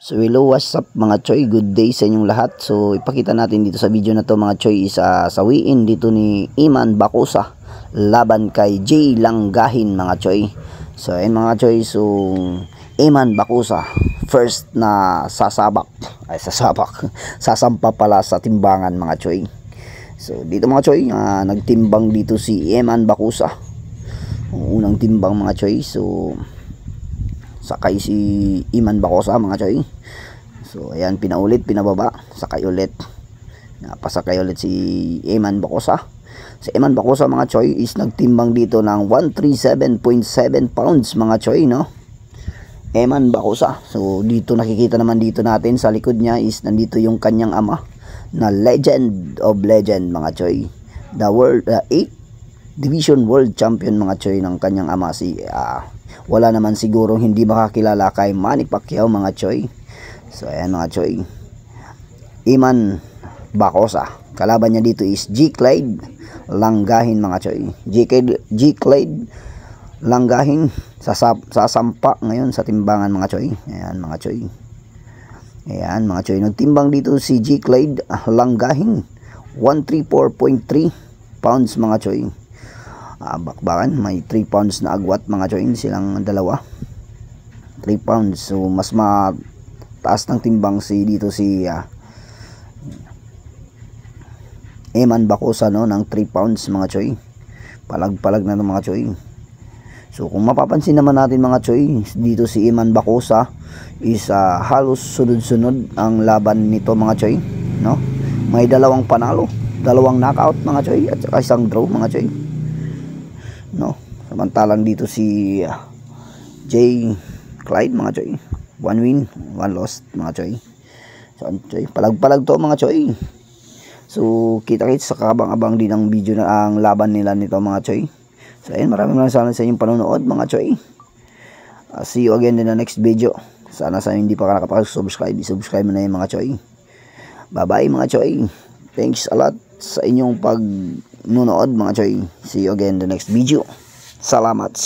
So hello, what's up mga choy, good day sa inyong lahat. So ipakita natin dito sa video na to mga choy is sawiin dito ni Iman Bacosa laban kay Jay Langgahin mga choy. So ayun mga choy, so Iman Bacosa first na sasampa pala sa timbangan mga choy. So dito mga choy, nagtimbang dito si Iman Bacosa, unang timbang mga choy. So sakay si Iman Bacosa mga choy. So ayan, pinaulit, pinababa, sakay ulit, napasakay ulit si Iman Bacosa. Si Iman Bacosa mga choy is nagtimbang dito ng 137.7 pounds mga choy, no? Iman Bacosa. So dito nakikita naman dito natin sa likod niya is nandito yung kanyang ama na legend of legend mga choy, the world 8 division world champion mga choy ng kanyang ama. Si wala naman siguro hindi makakilala kay Manny Pacquiao mga choy. So ayan mga choy, Iman Bacosa, kalaban niya dito is G. Clyde Langgahin mga choy. G. Clyde Langgahin sasampa ngayon sa timbangan mga choy. Ayan mga choy, ayan mga choy, nagtimbang dito si G. Clyde Langgahin 134.3 pounds mga choy. Bakbakan, may 3 pounds na agwat mga choy, silang dalawa 3 pounds. So mas mataas ng timbang dito si Iman Bacosa, no, ng 3 pounds mga choy. Palag-palag na mga choy. So kung mapapansin naman natin mga choy, dito si Iman Bacosa is halos sunod-sunod ang laban nito mga choy, no? May dalawang panalo, dalawang knockout mga choy, at saka isang draw mga choy, no? Samantalang dito si Jay Clyde mga choy, 1 win 1 loss mga choy. So choy, palag-palag to mga choy. So kita-kits sa kabang-abang din ang video na ang laban nila nito mga choy. So ayun, maraming salamat sa inyong panonood mga choy. See you again in the next video. Sana sa hindi pa nakapag-subscribe, i-subscribe mo na yung mga choy. Bye bye mga choy. Thanks a lot sa inyong pagnunood mga choy. See you again in the next video. Salamat.